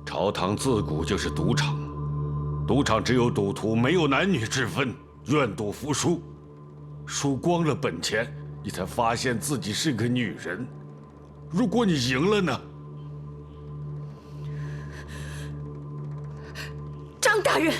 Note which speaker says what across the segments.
Speaker 1: 朝堂自古就是赌场，赌场只有赌徒，没有男女之分，愿赌服输。输光了本钱，你才发现自己是个女人。如果你赢了呢？
Speaker 2: 张大人。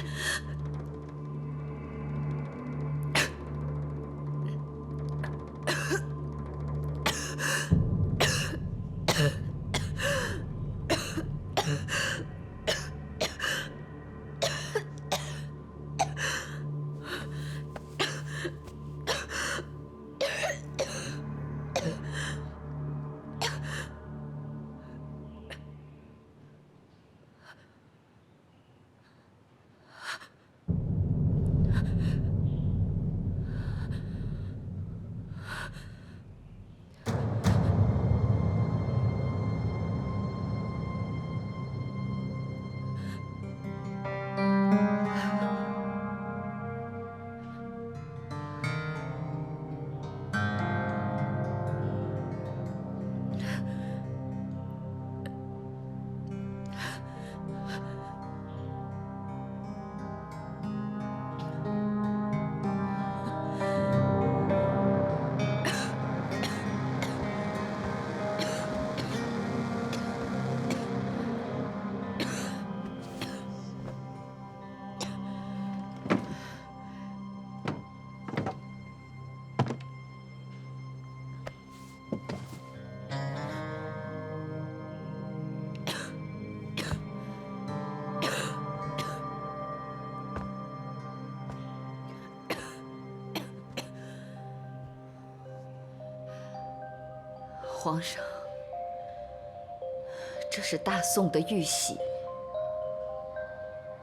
Speaker 2: 皇上，这是大宋的玉玺，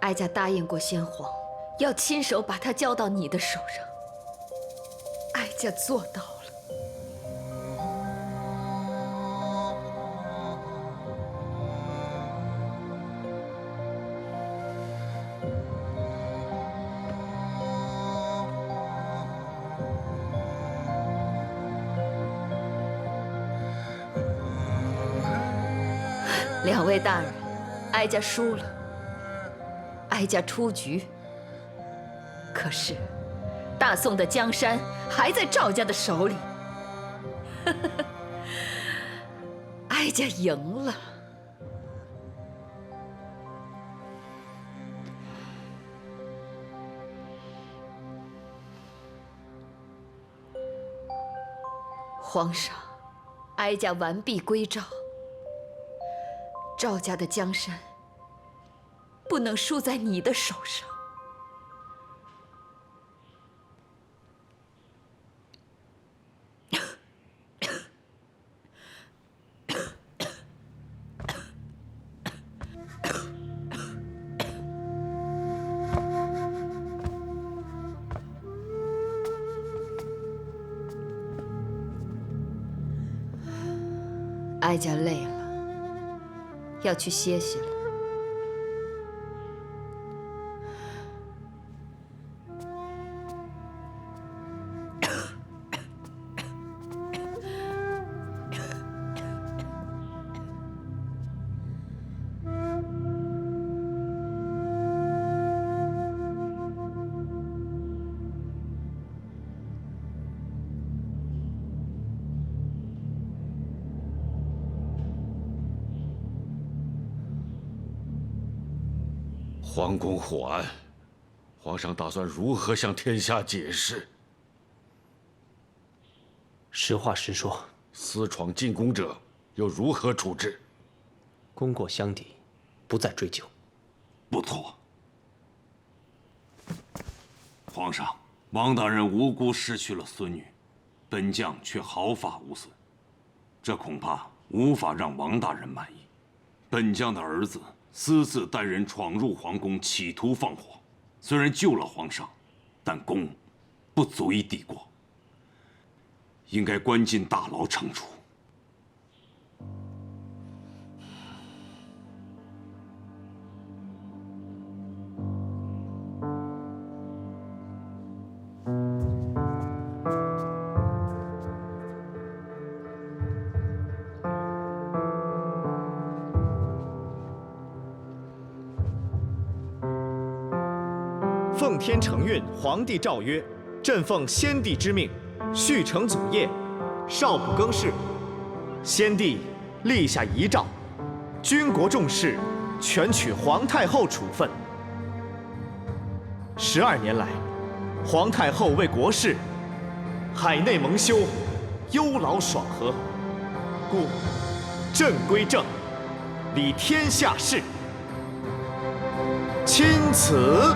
Speaker 2: 哀家答应过先皇，要亲手把它交到你的手上。哀家做到了。两位大人，哀家输了，哀家出局。可是，大宋的江山还在赵家的手里，哀家赢了。皇上，哀家完璧归赵。赵家的江山不能输在你的手上。哀家累了。要去歇息了。
Speaker 1: 皇宫护案，皇上打算如何向天下解释？
Speaker 3: 实话实说，
Speaker 1: 私闯进宫者又如何处置？
Speaker 3: 功过相抵，不再追究。
Speaker 4: 不妥。皇上，王大人无辜失去了孙女，本将却毫发无损，这恐怕无法让王大人满意。本将的儿子私自带人闯入皇宫，企图放火，虽然救了皇上，但功不足以抵过，应该关进大牢惩处。
Speaker 5: 奉天承运，皇帝诏曰：朕奉先帝之命，续承祖业，少不更事。先帝立下遗诏，军国重事全取皇太后处分。12年来，皇太后为国事，海内蒙羞，忧劳爽和，故朕归正，理天下事。钦此。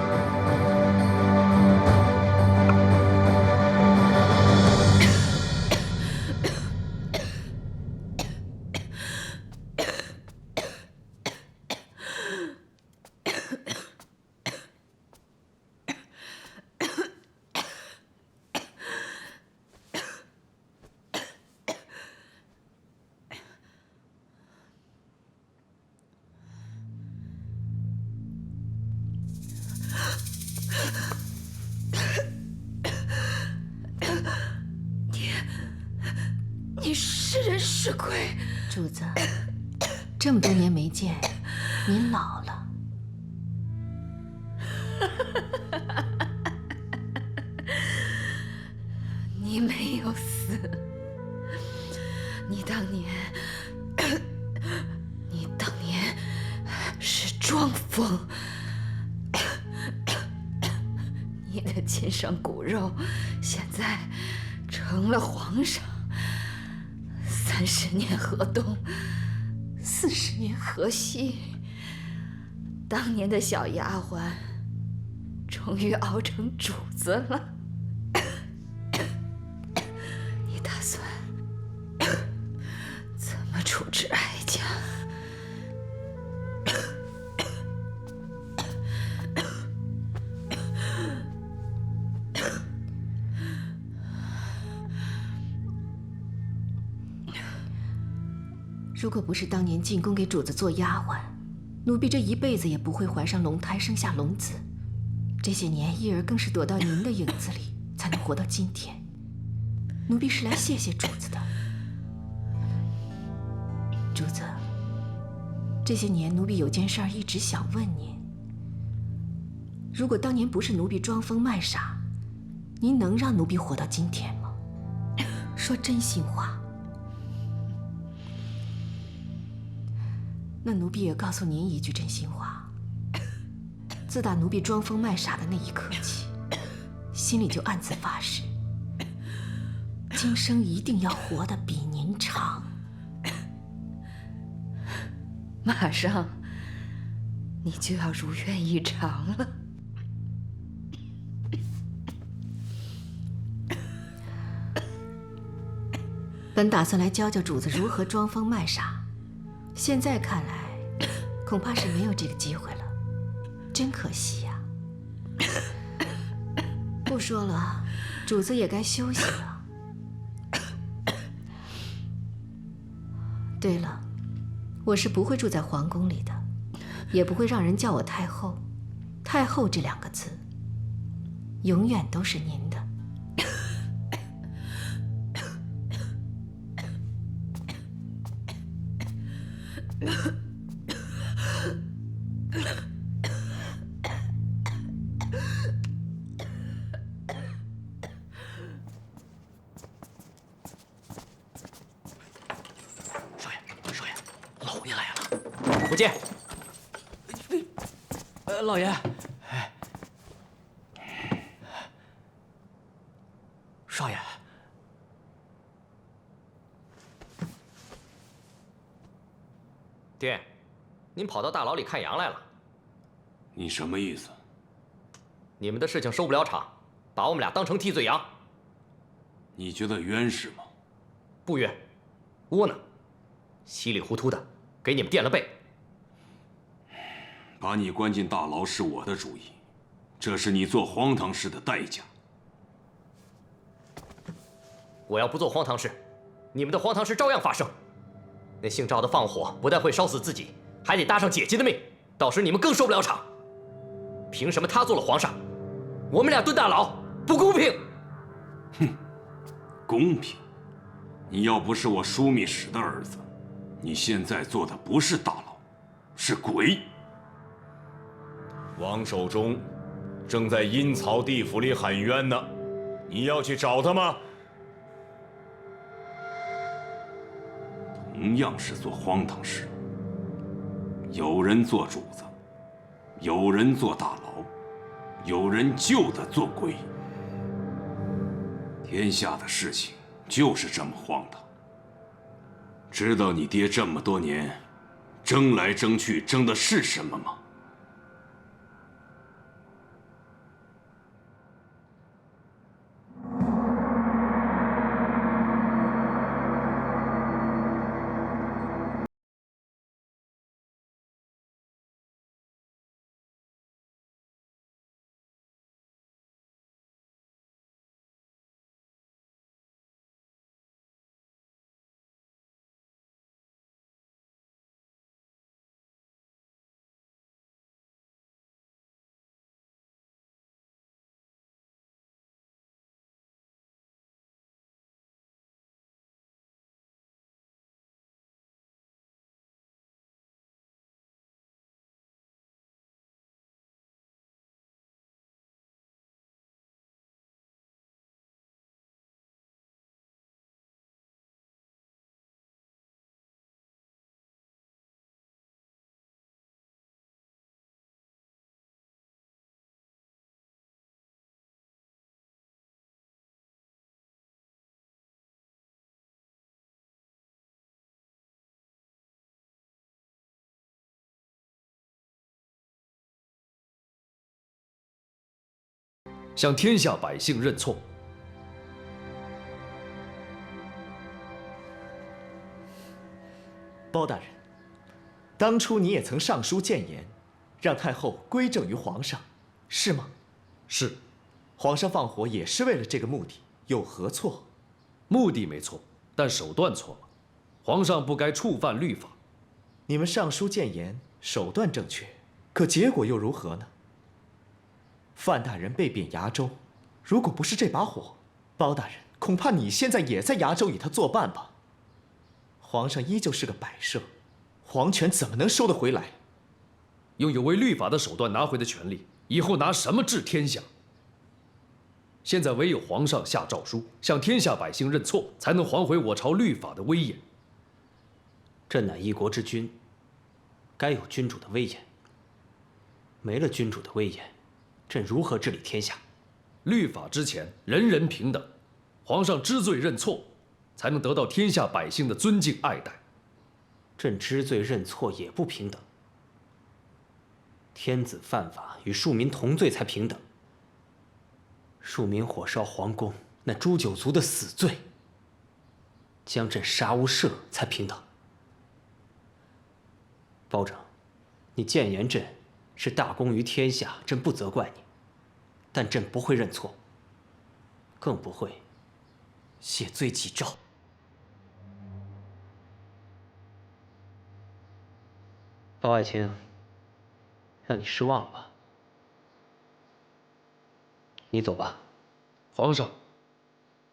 Speaker 2: 你是人是鬼？
Speaker 6: 主子，这么多年没见，您老了。
Speaker 2: 你没有死，你当年是庄疯，你的亲生骨肉现在成了皇上。30年河东，40年河西。当年的小丫鬟，终于熬成主子了。你打算怎么处置哀家？
Speaker 6: 如果不是当年进宫给主子做丫鬟，奴婢这一辈子也不会怀上龙胎，生下龙子。这些年，一儿更是躲到您的影子里，才能活到今天。奴婢是来谢谢主子的。主子，这些年奴婢有件事儿一直想问您：如果当年不是奴婢装疯卖傻，您能让奴婢活到今天吗？说真心话。那奴婢也告诉您一句真心话：自打奴婢装疯卖傻的那一刻起，心里就暗自发誓，今生一定要活得比您长。
Speaker 2: 马上，你就要如愿以偿了。
Speaker 6: 本打算来教教主子如何装疯卖傻，现在看来，恐怕是没有这个机会了，真可惜呀。不说了，主子也该休息了。对了，我是不会住在皇宫里的，也不会让人叫我太后。太后这2个字，永远都是您的。
Speaker 3: 少爷，老爷来了。不见。老爷。少爷。爹，您跑到大牢里看羊来了。
Speaker 4: 你什么意思？
Speaker 3: 你们的事情收不了场，把我们俩当成替罪羊。
Speaker 4: 你觉得冤是吗？
Speaker 3: 不冤，窝囊，稀里糊涂的给你们垫了背。
Speaker 4: 把你关进大牢是我的主意，这是你做荒唐事的代价。
Speaker 3: 我要不做荒唐事，你们的荒唐事照样发生。那姓赵的放火，不但会烧死自己，还得搭上姐姐的命，到时你们更收不了场。凭什么他做了皇上，我们俩蹲大牢，不公平？
Speaker 4: 哼，公平？你要不是我枢密使的儿子，你现在坐的不是大牢，是鬼。
Speaker 7: 王守忠，正在阴曹地府里喊冤呢，你要去找他吗？
Speaker 4: 同样是做荒唐事，有人做主子，有人坐大牢，有人就得做鬼。天下的事情就是这么荒唐。知道你爹这么多年争来争去争的是什么吗？
Speaker 8: 向天下百姓认错。
Speaker 5: 包大人，当初你也曾上书谏言，让太后归正于皇上，是吗？
Speaker 8: 是。
Speaker 5: 皇上放火也是为了这个目的，有何错？
Speaker 8: 目的没错，但手段错了。皇上不该触犯律法。
Speaker 5: 你们上书谏言，手段正确，可结果又如何呢？范大人被贬崖州，如果不是这把火，包大人恐怕你现在也在崖州与他作伴吧。皇上依旧是个摆设，皇权怎么能收得回来？
Speaker 8: 用有违律法的手段拿回的权利，以后拿什么治天下？现在唯有皇上下诏书，向天下百姓认错，才能还回我朝律法的威严。
Speaker 3: 朕乃一国之君，该有君主的威严。没了君主的威严，朕如何治理天下？
Speaker 8: 律法之前，人人平等。皇上知罪认错，才能得到天下百姓的尊敬爱戴。
Speaker 3: 朕知罪认错也不平等。天子犯法与庶民同罪才平等。庶民火烧皇宫，那诛九族的死罪，将朕杀无赦才平等。包拯，你谏言朕是大功于天下，朕不责怪你，但朕不会认错，更不会谢罪己诏。包爱卿，让你失望了吧？你走吧。
Speaker 8: 皇上，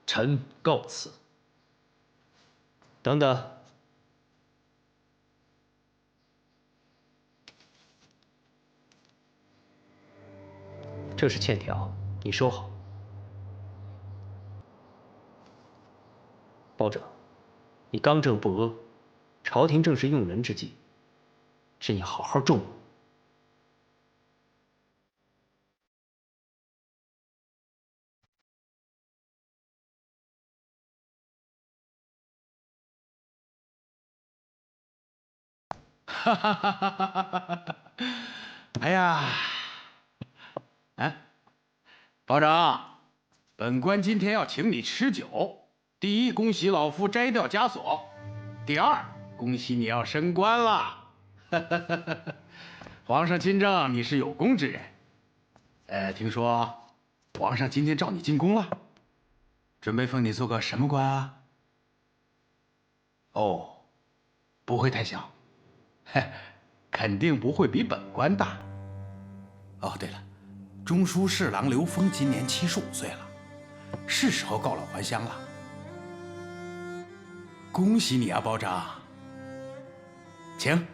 Speaker 8: 臣告辞。
Speaker 3: 等等。这是欠条，你收好。包拯，你刚正不阿，朝廷正是用人之际，朕要好好重用。
Speaker 9: 哈哈哈哈哈哈！哎呀，包拯，本官今天要请你吃酒。第一，恭喜老夫摘掉枷锁；第二，恭喜你要升官了。哈哈哈哈哈！皇上亲政，你是有功之人。听说皇上今天召你进宫了，准备封你做个什么官啊？哦，不会太小。肯定不会比本官大。哦，对了，中书侍郎刘峰今年75岁了，是时候告老还乡了。恭喜你啊，包拯！请。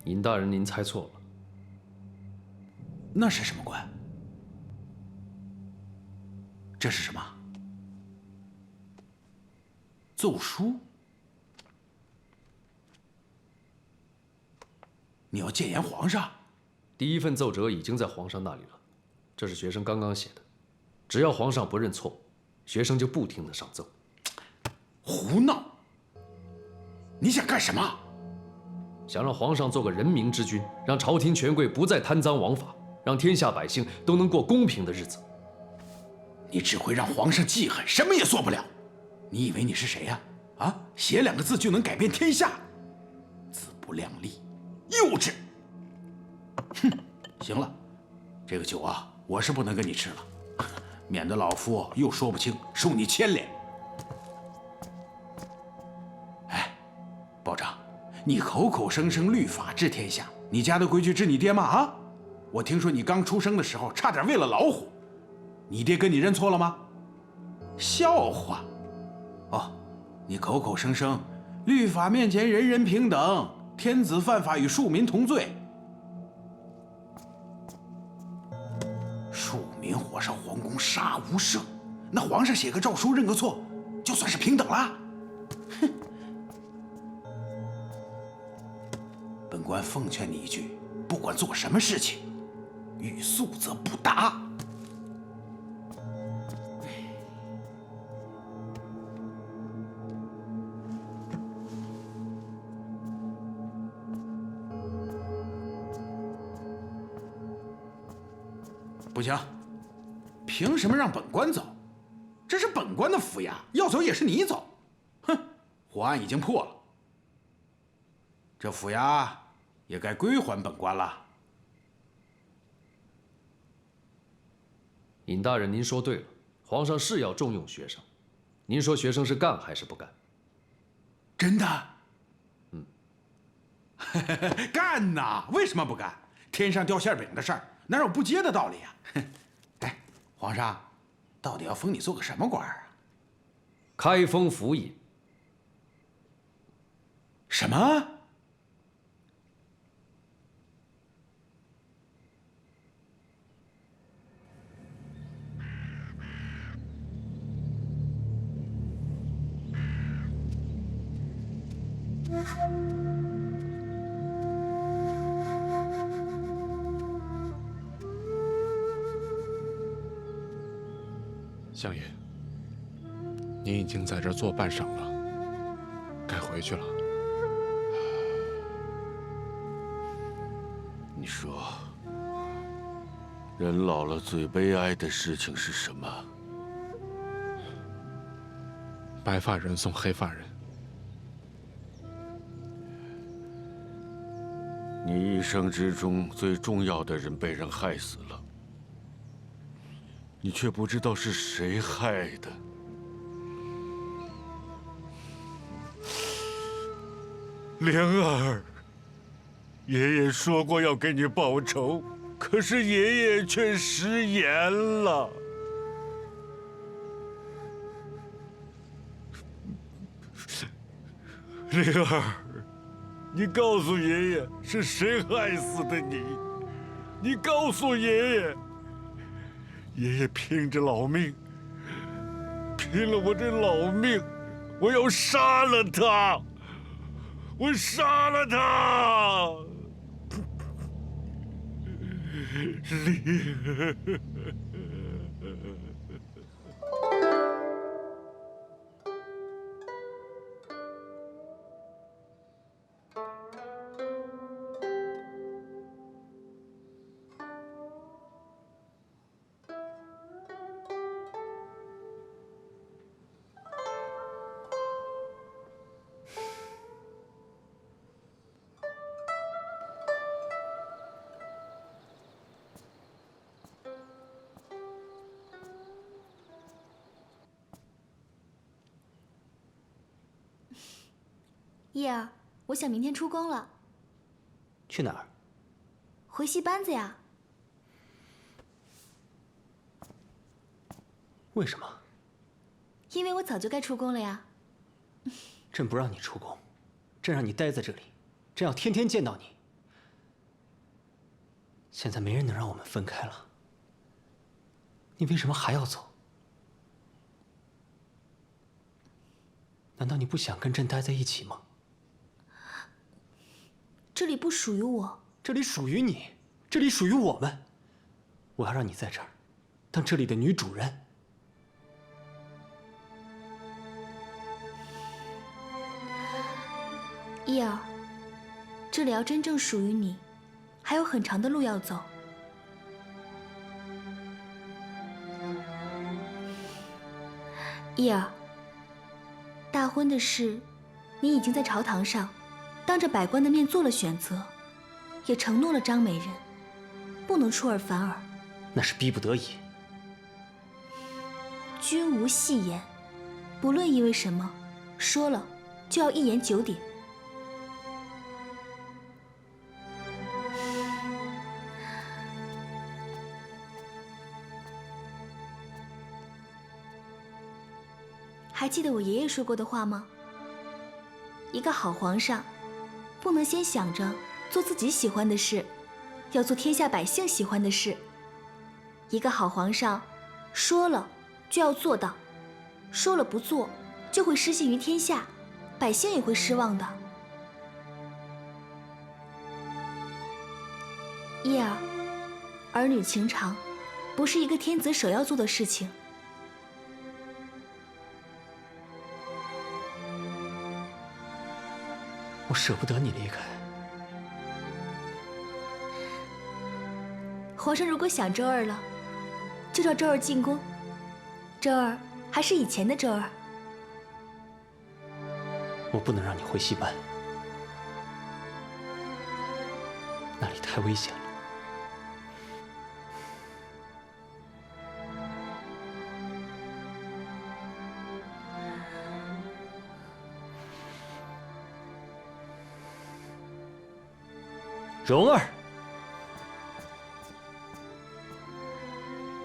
Speaker 8: 尹大人，您猜错了，
Speaker 10: 那是什么官？这是什么？奏书？你要谏言皇上？
Speaker 8: 第一份奏折已经在皇上那里了，这是学生刚刚写的。只要皇上不认错，学生就不停地上奏。
Speaker 10: 胡闹！你想干什么？
Speaker 8: 想让皇上做个人民之君，让朝廷权贵不再贪赃枉法，让天下百姓都能过公平的日子。
Speaker 10: 你只会让皇上记恨，什么也做不了。你以为你是谁呀？啊，写2个字就能改变天下？自不量力，幼稚！哼，行了，这个酒啊，我是不能跟你吃了，免得老夫又说不清，受你牵连。哎，保长，你口口声声律法治天下，你家的规矩治你爹吗？啊，我听说你刚出生的时候差点喂了老虎，你爹跟你认错了吗？笑话！哦，你口口声声律法面前人人平等，天子犯法与庶民同罪。庶民火烧皇宫，杀无赦，那皇上写个诏书认个错，就算是平等了？哼！本官奉劝你一句，不管做什么事情，欲速则不达。不行，凭什么让本官走？这是本官的府衙，要走也是你走。哼，火案已经破了，这府衙也该归还本官了。
Speaker 8: 尹大人，您说对了，皇上是要重用学生。您说学生是干还是不干？
Speaker 10: 真的？嗯，干呐！为什么不干？天上掉馅饼的事儿，哪有不接的道理呀？哎，皇上，到底要封你做个什么官啊？
Speaker 8: 开封府尹。
Speaker 10: 什么？
Speaker 11: 相爷，您已经在这儿坐半晌了，该回去了。
Speaker 1: 你说，人老了最悲哀的事情是什么？
Speaker 11: 白发人送黑发人。
Speaker 1: 你一生之中最重要的人被人害死了，你却不知道是谁害的。莲儿，爷爷说过要给你报仇，可是爷爷却食言了。莲儿，你告诉爷爷是谁害死的你？你告诉爷爷。爷爷拼着老命，拼了我这老命，我要杀了他，我杀了他！莲儿。
Speaker 12: 叶儿，我想明天出宫了。
Speaker 3: 去哪儿？
Speaker 12: 回戏班子呀。
Speaker 3: 为什么？
Speaker 12: 因为我早就该出宫了呀。
Speaker 3: 朕不让你出宫，朕让你待在这里，朕要天天见到你。
Speaker 13: 现在没人能让我们分开了，你为什么还要走？难道你不想跟朕待在一起吗？
Speaker 12: 这里不属于我，
Speaker 13: 这里属于你，这里属于我们。我要让你在这儿，当这里的女主人。
Speaker 12: 伊儿，这里要真正属于你，还有很长的路要走。伊儿，大婚的事，你已经在朝堂上，当着百官的面做了选择，也承诺了张美人，不能出尔反尔。
Speaker 13: 那是逼不得已。
Speaker 12: 君无戏言，不论因为什么，说了就要一言九鼎。还记得我爷爷说过的话吗？一个好皇上，不能先想着做自己喜欢的事，要做天下百姓喜欢的事。一个好皇上，说了就要做到，说了不做，就会失信于天下，百姓也会失望的。伊儿，儿女情长，不是一个天子首要做的事情。
Speaker 13: 我舍不得你离开。
Speaker 12: 皇上如果想周儿了，就召周儿进宫。周儿还是以前的周儿。
Speaker 13: 我不能让你回戏班，那里太危险了。
Speaker 3: 蓉儿，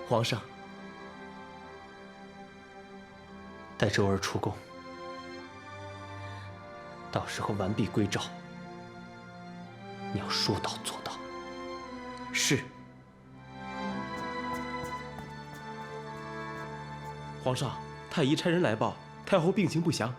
Speaker 3: 皇上，
Speaker 13: 带周儿出宫，到时候完璧归赵。你要说到做到。
Speaker 3: 是。
Speaker 14: 皇上，太医差人来报，太后病情不详。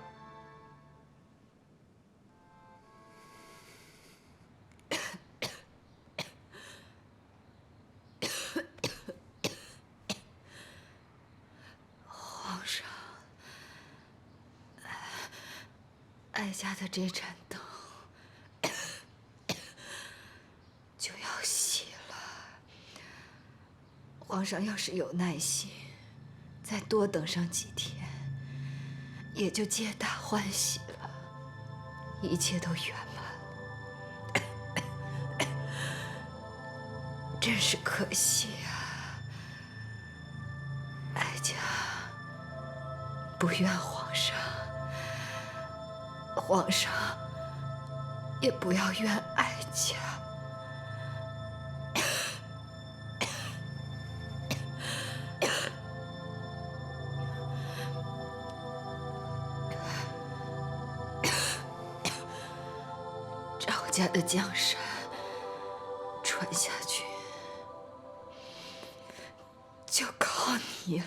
Speaker 2: 哀家的这盏灯就要熄了。皇上要是有耐心，再多等上几天，也就皆大欢喜了，一切都圆满。真是可惜啊！哀家不怨皇上。皇上也不要怨哀家。赵家的江山传下去，就靠你了。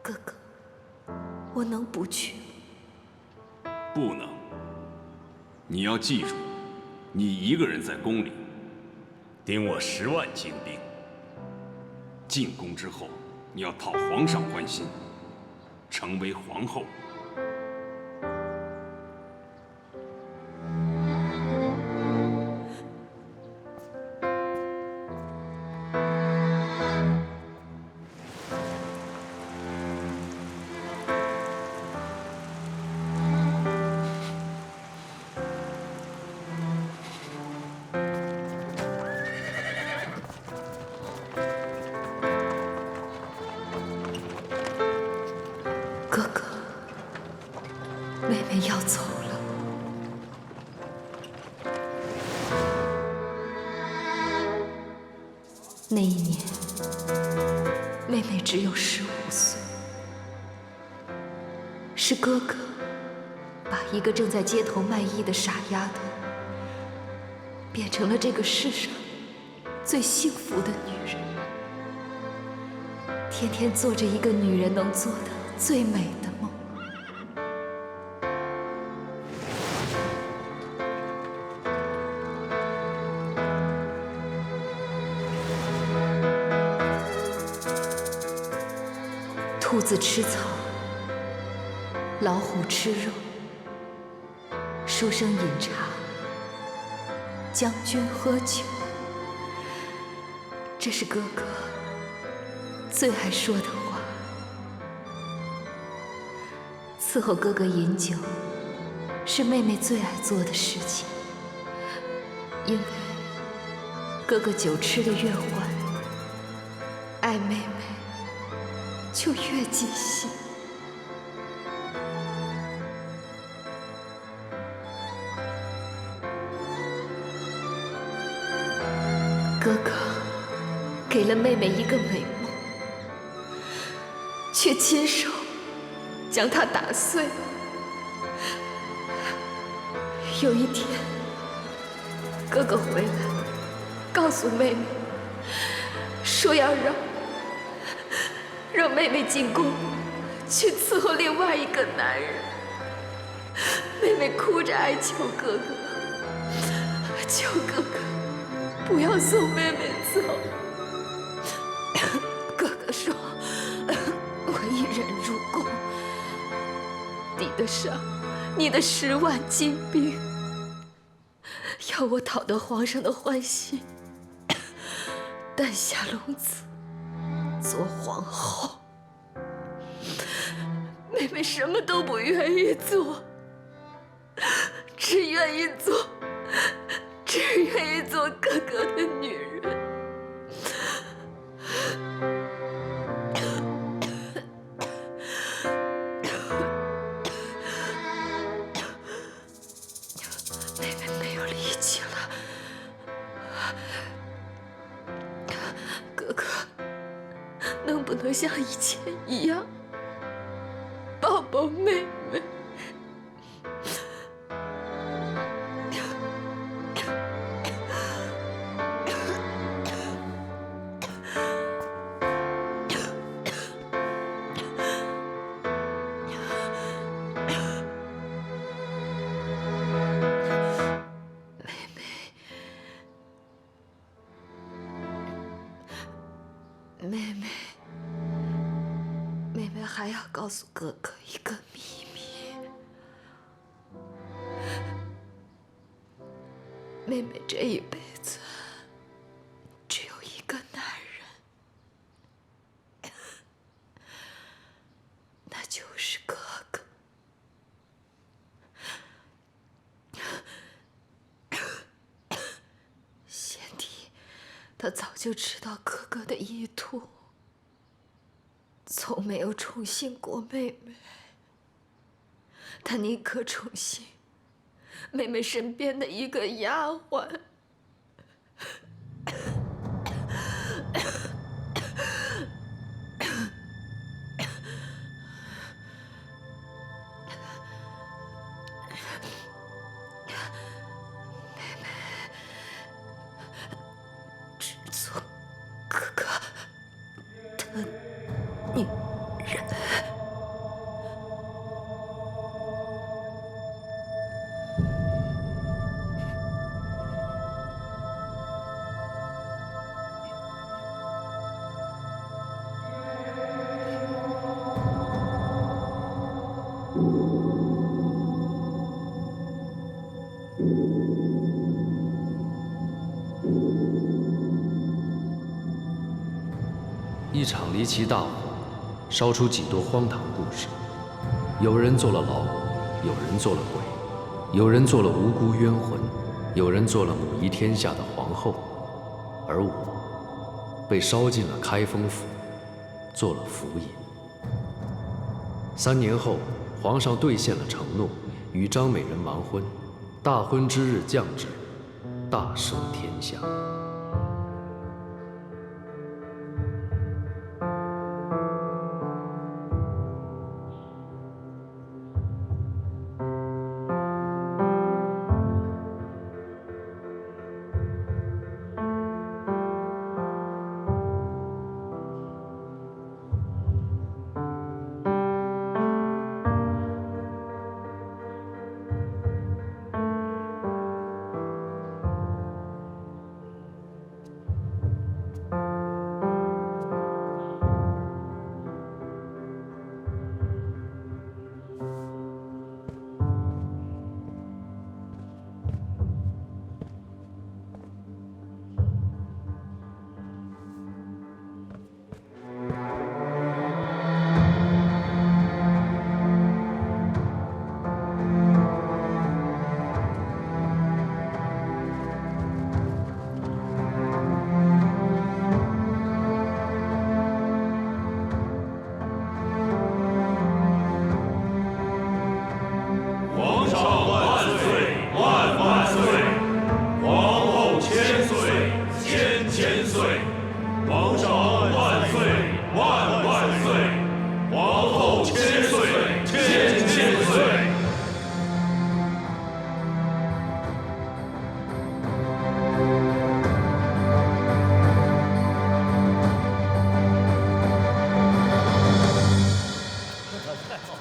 Speaker 2: 哥哥，我能不去？
Speaker 4: 不能。你要记住，你一个人在宫里，
Speaker 7: 盯我10万精兵。
Speaker 4: 进宫之后，你要讨皇上欢心，成为皇后，
Speaker 2: 天要走了。那一年，妹妹只有15岁，是哥哥把一个正在街头卖艺的傻丫头，变成了这个世上最幸福的女人，天天做着一个女人能做的最美的梦。兔子吃草，老虎吃肉，书生饮茶，将军喝酒。这是哥哥最爱说的话。伺候哥哥饮酒，是妹妹最爱做的事情，因为哥哥酒吃得越欢，爱妹妹就越尽兴。哥哥给了妹妹一个美梦，却亲手将她打碎了。有一天，哥哥回来，告诉妹妹，说要让妹妹进宫去伺候另外一个男人。妹妹哭着哀求哥哥，求哥哥不要送妹妹走。哥哥说，我一人入宫，抵得上你的10万金兵，要我讨得皇上的欢心，诞下龙子做皇后。妹妹什么都不愿意做，只愿意做哥哥的女人。妹妹没有力气了，哥哥能不能像以前一样抱抱妹妹？妹妹还要告诉哥哥一个秘密。妹妹这一辈子只有一个男人，那就是哥哥。贤弟，他早就知道哥哥的意图，从没有宠幸过妹妹，他宁可宠幸妹妹身边的一个丫鬟。妹妹只做哥哥的女人。
Speaker 8: 一场离奇大火，烧出几多荒唐故事。有人坐了牢，有人做了鬼，有人做了无辜冤魂，有人做了母仪天下的皇后，而我被烧进了开封府，做了府尹。3年后，皇上兑现了承诺，与张美人完婚，大婚之日降旨，大赦天下。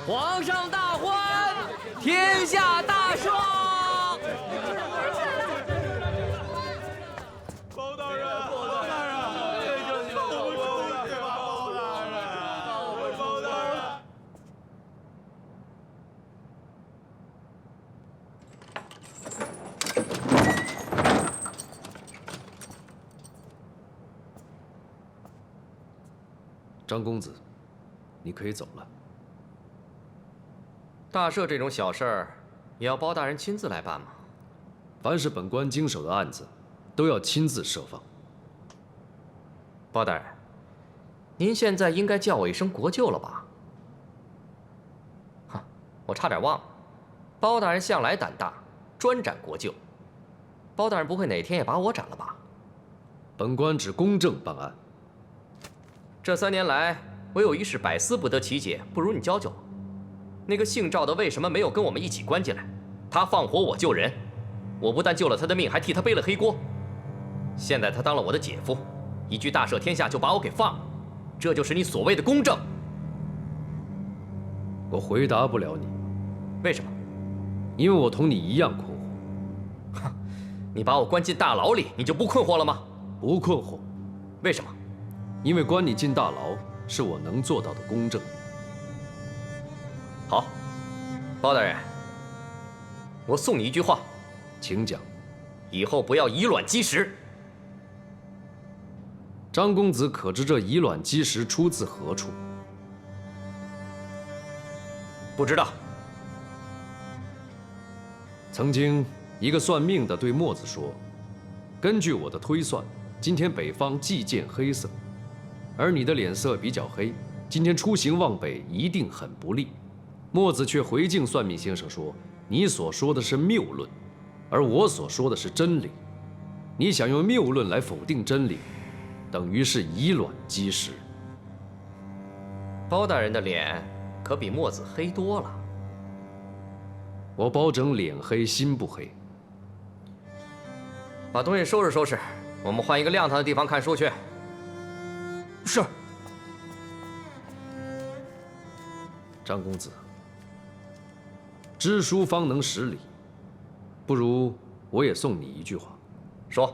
Speaker 3: 皇上大欢，天下大赦。
Speaker 7: 包大人，包大人，包大人。
Speaker 8: 张公子，你可以走了。
Speaker 3: 大赦这种小事儿，也要包大人亲自来办吗？
Speaker 8: 凡是本官经手的案子，都要亲自设放。
Speaker 3: 包大人，您现在应该叫我一声国舅了吧？哈，我差点忘了，包大人向来胆大，专斩国舅。包大人不会哪天也把我斩了吧？
Speaker 8: 本官只公正办案。
Speaker 3: 这3年来，我有一事百思不得其解，不如你教教我。那个姓赵的为什么没有跟我们一起关进来？他放火，我救人，我不但救了他的命，还替他背了黑锅。现在他当了我的姐夫，一句大赦天下就把我给放了，这就是你所谓的公正？
Speaker 8: 我回答不了你。
Speaker 3: 为什么？
Speaker 8: 因为我同你一样困惑。
Speaker 3: 哼，你把我关进大牢里，你就不困惑了吗？
Speaker 8: 不困惑。
Speaker 3: 为什么？
Speaker 8: 因为关你进大牢是我能做到的公正。
Speaker 3: 好，包大人，我送你一句话，
Speaker 8: 请讲。
Speaker 3: 以后不要以卵击石。
Speaker 8: 张公子可知这以卵击石出自何处？
Speaker 3: 不知道。
Speaker 8: 曾经一个算命的对墨子说：“根据我的推算，今天北方既见黑色，而你的脸色比较黑，今天出行往北一定很不利。”墨子却回敬算命先生说：“你所说的是谬论，而我所说的是真理。你想用谬论来否定真理，等于是以卵击石。”
Speaker 3: 包大人的脸可比墨子黑多了。
Speaker 8: 我保证脸黑心不黑。
Speaker 3: 把东西收拾收拾，我们换一个亮堂的地方看书去。
Speaker 13: 是。
Speaker 8: 张公子，知书方能识礼，不如我也送你一句话。
Speaker 3: 说。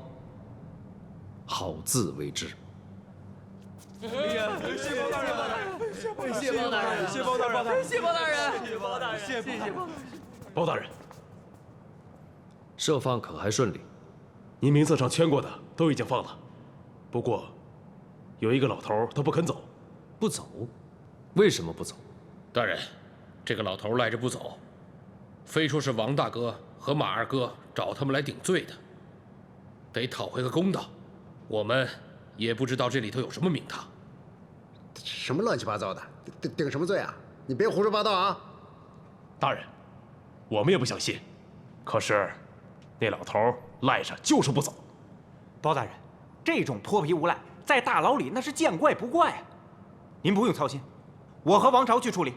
Speaker 8: 好自为之。
Speaker 7: 谢包大人，谢包大人，谢包大人，谢包大人，谢包大人，谢包。
Speaker 14: 包大人，
Speaker 8: 设放可还顺利？
Speaker 14: 您名册上签过的都已经放了，不过有一个老头他不肯走。
Speaker 8: 不走？为什么不走？
Speaker 15: 大人，这个老头赖着不走，非说是王大哥和马二哥找他们来顶罪的，得讨回个公道。我们也不知道这里头有什么名堂。
Speaker 16: 什么乱七八糟的，顶什么罪啊？你别胡说八道啊！
Speaker 14: 大人，我们也不想信。可是，那老头赖着就是不走。
Speaker 5: 包大人，这种泼皮无赖在大牢里那是见怪不怪啊！您不用操心，我和王朝去处理。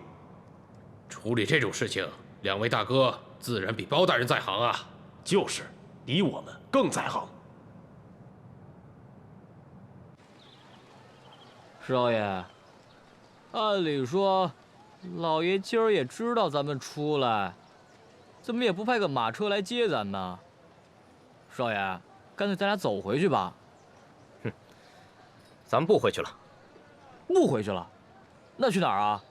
Speaker 15: 处理这种事情，两位大哥自然比包大人在行啊。
Speaker 14: 就是，比我们更在行。
Speaker 16: 少爷，按理说，老爷今儿也知道咱们出来，怎么也不派个马车来接咱呢？少爷，干脆咱俩走回去吧。
Speaker 3: 哼，咱们不回去了。
Speaker 16: 不回去了？那去哪儿啊？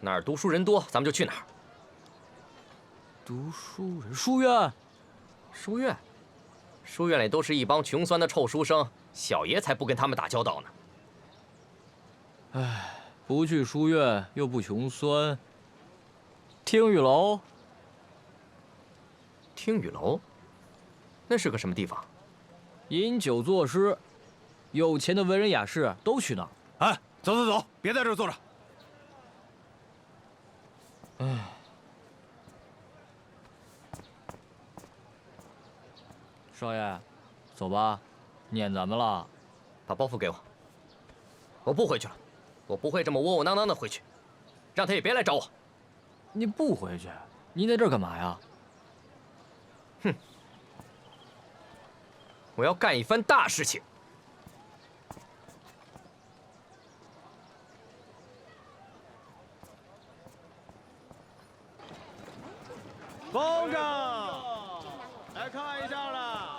Speaker 3: 哪儿读书人多，咱们就去哪儿。
Speaker 16: 读书人？书院？
Speaker 3: 书院？书院里都是一帮穷酸的臭书生，小爷才不跟他们打交道呢。
Speaker 16: 唉，不去书院又不穷酸。听雨楼？
Speaker 3: 听雨楼？那是个什么地方？
Speaker 16: 饮酒作诗，有钱的文人雅士都去那儿。
Speaker 5: 哎，走走走，别在这儿坐着。
Speaker 16: 唉，少爷，走吧，撵咱们了。
Speaker 3: 把包袱给我。我不回去了，我不会这么窝窝囊囊的回去，让他也别来找我。
Speaker 16: 你不回去，你在这儿干嘛呀？
Speaker 3: 哼，我要干一番大事情。
Speaker 5: 风筝，来看一下了。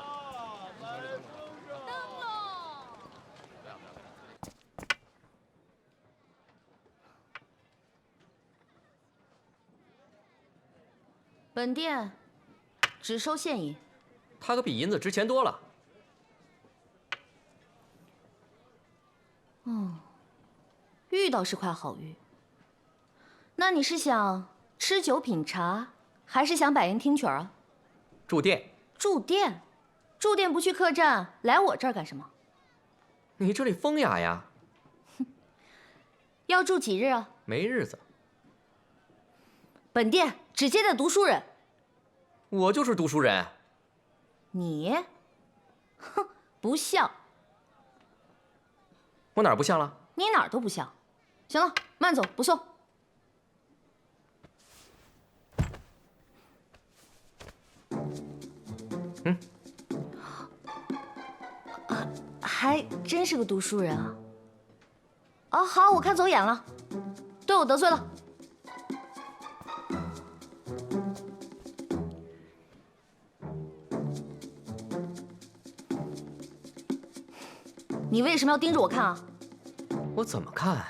Speaker 2: 本店只收现银。
Speaker 3: 它可比银子值钱多了。
Speaker 2: 遇到是块好遇。那你是想吃酒品茶，还是想摆宴听曲儿啊？
Speaker 3: 住店。
Speaker 2: 住店？住店不去客栈，来我这儿干什么？
Speaker 3: 你这里风雅呀。
Speaker 2: 要住几日啊？
Speaker 3: 没日子。
Speaker 2: 本店只接待读书人。
Speaker 3: 我就是读书人。
Speaker 2: 你？哼，不像。
Speaker 3: 我哪儿不像了？
Speaker 2: 你哪儿都不像。行了，慢走，不送。还真是个读书人啊！啊，好，我看走眼了，对我得罪了。你为什么要盯着我看啊？
Speaker 3: 我怎么看？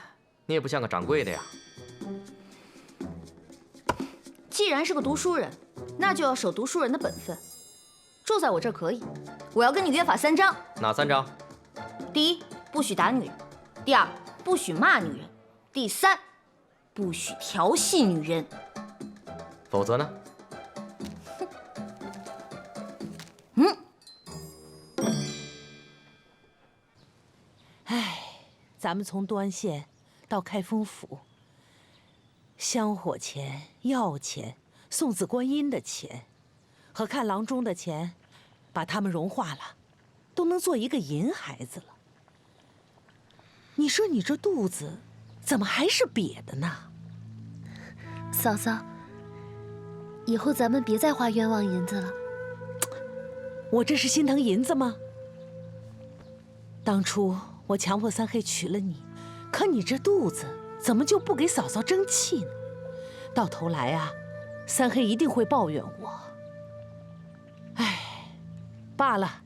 Speaker 3: 你也不像个掌柜的呀。
Speaker 2: 既然是个读书人，那就要守读书人的本分。住在我这儿可以，我要跟你约法3章。
Speaker 3: 哪3章？
Speaker 2: 第一，不许打女人；第二，不许骂女人；第三，不许调戏女人。
Speaker 3: 否则呢？
Speaker 17: 咱们从端县到开封府，香火钱、药钱、送子观音的钱，和看郎中的钱，把他们融化了，都能做一个银孩子了。你说你这肚子怎么还是瘪的呢？
Speaker 12: 嫂嫂，以后咱们别再花冤枉银子了。
Speaker 17: 我这是心疼银子吗？当初我强迫三黑娶了你，可你这肚子怎么就不给嫂嫂争气呢？到头来啊，三黑一定会抱怨我。哎，罢了，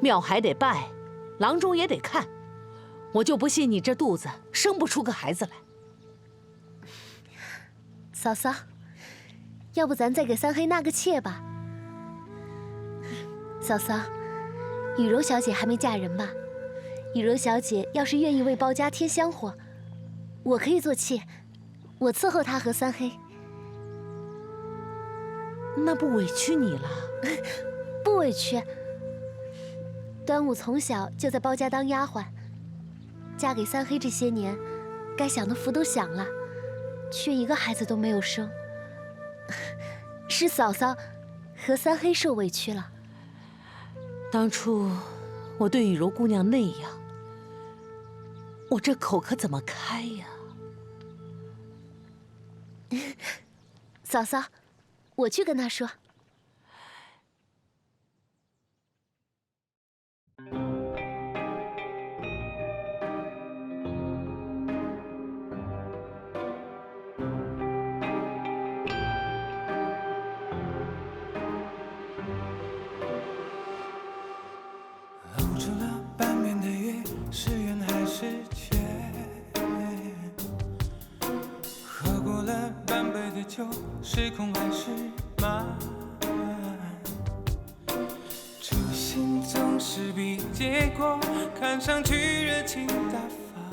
Speaker 17: 庙还得拜，郎中也得看，我就不信你这肚子生不出个孩子来。
Speaker 12: 嫂嫂，要不咱再给三黑纳个妾吧？嫂嫂，雨柔小姐还没嫁人吧？雨柔小姐要是愿意为包家添香火，我可以做妾，我伺候她和三黑。
Speaker 17: 那不委屈你了？
Speaker 12: 不委屈。端午从小就在包家当丫鬟，嫁给三黑这些年，该享的福都享了，却一个孩子都没有生。是嫂嫂和三黑受委屈了。
Speaker 17: 当初我对雨柔姑娘那样，我这口可怎么开呀？
Speaker 12: 嫂嫂，我去跟她说。
Speaker 18: 露出了半边的月，是圆还是缺？喝过了半杯的酒，是空还是满？初心总是比结果看上去热情大方，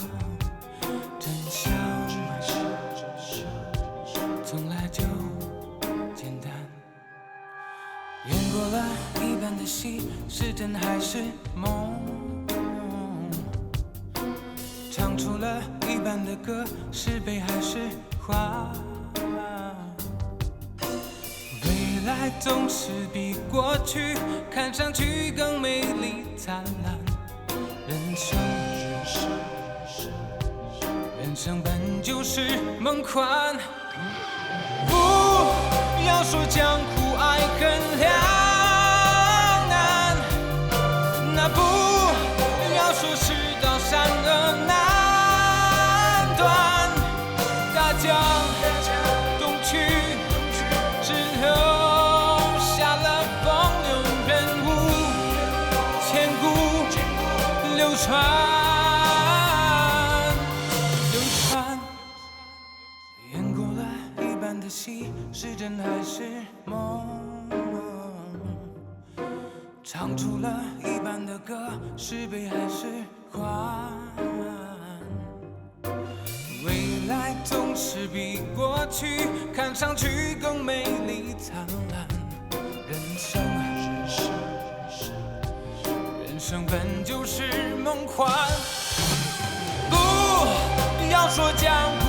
Speaker 18: 真相从来就简单。演过了一半的戏，是真还是梦？唱出了一半的歌，是悲还是欢？未来总是比过去看上去更美丽灿烂。人生本就是梦幻，不要说江湖爱恨两难，那不要说世道善恶难断。大江东去，只留下了风流人物，千古流传。演过了一半的戏，是真还是梦？唱出了一半的歌，是悲还是欢？未来总是比过去看上去更美丽灿烂。人生本就是梦幻，不要说江湖